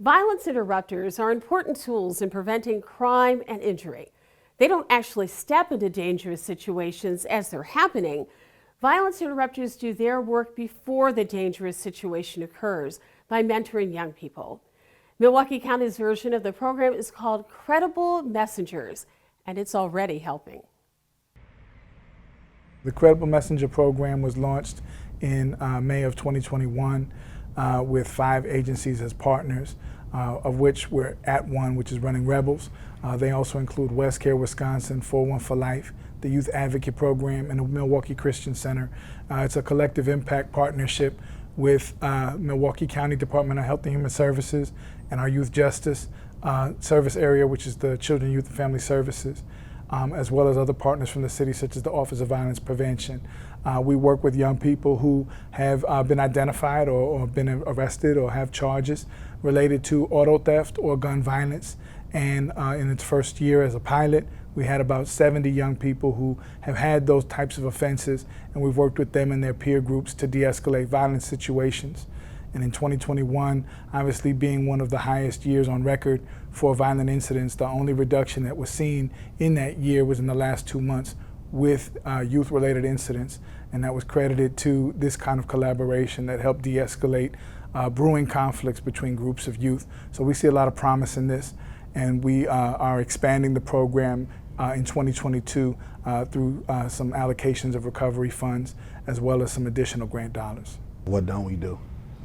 Violence interrupters are important tools in preventing crime and injury. They don't actually step into dangerous situations as they're happening. Violence interrupters do their work before the dangerous situation occurs by mentoring young people. Milwaukee County's version of the program is called Credible Messengers, and it's already helping. The Credible Messenger program was launched in May of 2021 with 5 agencies as partners, of which we're at one, which is Running Rebels. They also include West Care, Wisconsin, 4-1 for Life, the Youth Advocate Program, and the Milwaukee Christian Center. It's a collective impact partnership with Milwaukee County Department of Health and Human Services and our Youth Justice Service area, which is the Children, Youth, and Family Services, as well as other partners from the city, such as the Office of Violence Prevention. We work with young people who have been identified or been arrested or have charges related to auto theft or gun violence. And in its first year as a pilot, we had about 70 young people who have had those types of offenses, and we've worked with them and their peer groups to de-escalate violent situations. And in 2021, obviously being one of the highest years on record for violent incidents, the only reduction that was seen in that year was in the last 2 months with youth-related incidents, and that was credited to this kind of collaboration that helped de-escalate brewing conflicts between groups of youth. So we see a lot of promise in this, and we are expanding the program in 2022 through some allocations of recovery funds, as well as some additional grant dollars. What don't we do?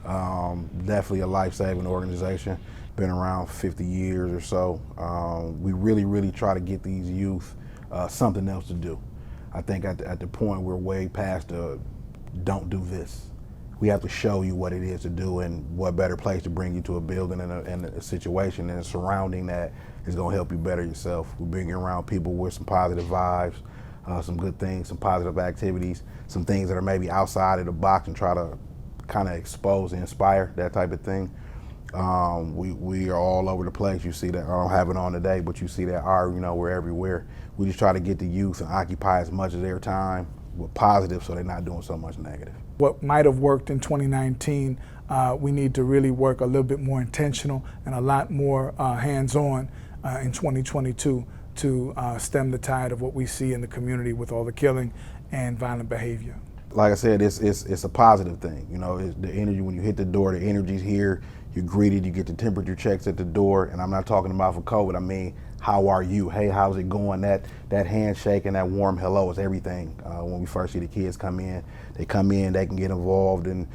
Definitely a life-saving organization, been around 50 years or so. We really try to get these youth something else to do. I think at the point we're way past the don't do this. We have to show you what it is to do, and what better place to bring you to a building and a situation and a surrounding that is going to help you better yourself. We bring you around people with some positive vibes, some good things, some positive activities, some things that are maybe outside of the box, and try to kind of expose and inspire, that type of thing. We are all over the place. You see that, I don't have it on today, but you see that we're everywhere. We just try to get the youth and occupy as much of their time with positive, so they're not doing so much negative. What might have worked in 2019, we need to really work a little bit more intentional and a lot more hands-on in 2022 to stem the tide of what we see in the community with all the killing and violent behavior. Like I said, it's a positive thing. You know, the energy, when you hit the door, the energy's here, you're greeted, you get the temperature checks at the door, and I'm not talking about for COVID, I mean, how are you? Hey, how's it going? That handshake and that warm hello is everything. When we first see the kids come in, they can get involved in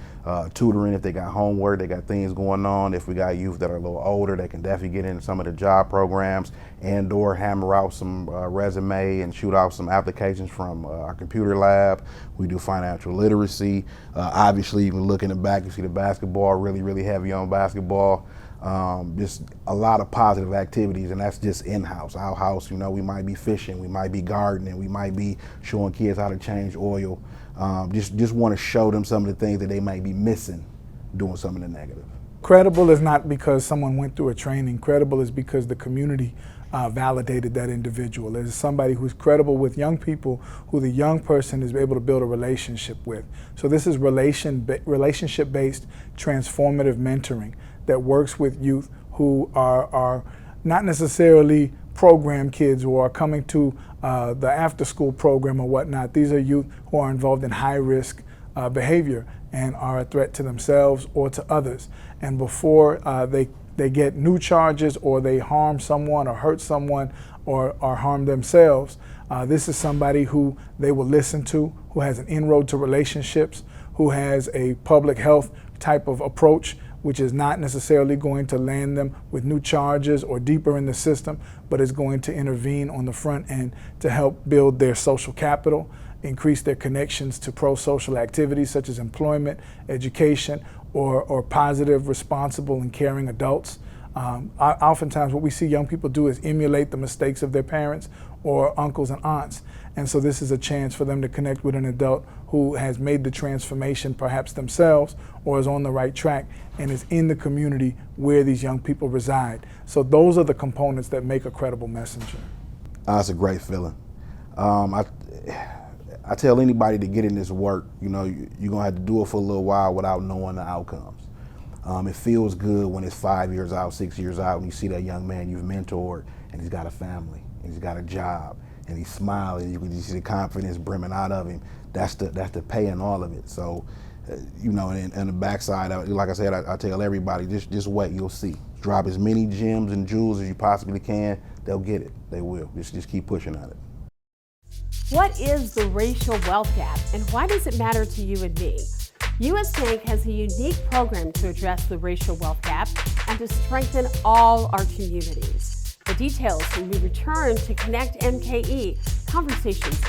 tutoring if they got homework, they got things going on. If we got youth that are a little older, they can definitely get into some of the job programs and/or hammer out some resume and shoot out some applications from our computer lab. We do financial literacy. Obviously, you can look in the back, you see the basketball, really heavy on basketball. Just a lot of positive activities, and that's just in-house. Our house, we might be fishing, we might be gardening, we might be showing kids how to change oil. Just want to show them some of the things that they might be missing doing some of the negative. Credible is not because someone went through a training. Credible is because the community validated that individual. It is somebody who's credible with young people who the young person is able to build a relationship with. So this is relationship-based transformative mentoring that works with youth who are not necessarily program kids who are coming to the after-school program or whatnot. These are youth who are involved in high-risk behavior and are a threat to themselves or to others. And before they get new charges or they harm someone or hurt someone or harm themselves, this is somebody who they will listen to, who has an inroad to relationships, who has a public health type of approach, which is not necessarily going to land them with new charges or deeper in the system, but is going to intervene on the front end to help build their social capital, increase their connections to pro-social activities such as employment, education, or positive, responsible, and caring adults. Oftentimes what we see young people do is emulate the mistakes of their parents or uncles and aunts. And so this is a chance for them to connect with an adult who has made the transformation perhaps themselves or is on the right track and is in the community where these young people reside. So those are the components that make a credible messenger. It's a great feeling. I tell anybody to get in this work, you're gonna have to do it for a little while without knowing the outcomes. It feels good when it's 5 years out, 6 years out, and you see that young man you've mentored, and he's got a family, and he's got a job, and he's smiling. You can just see the confidence brimming out of him. That's the pay in all of it. So, you know, and the backside, like I said, I tell everybody, just wait, you'll see. Drop as many gems and jewels as you possibly can. They'll get it. They will. Just keep pushing at it. What is the racial wealth gap, and why does it matter to you and me? U.S. Bank has a unique program to address the racial wealth gap and to strengthen all our communities. The details when we return to Connect MKE, Conversations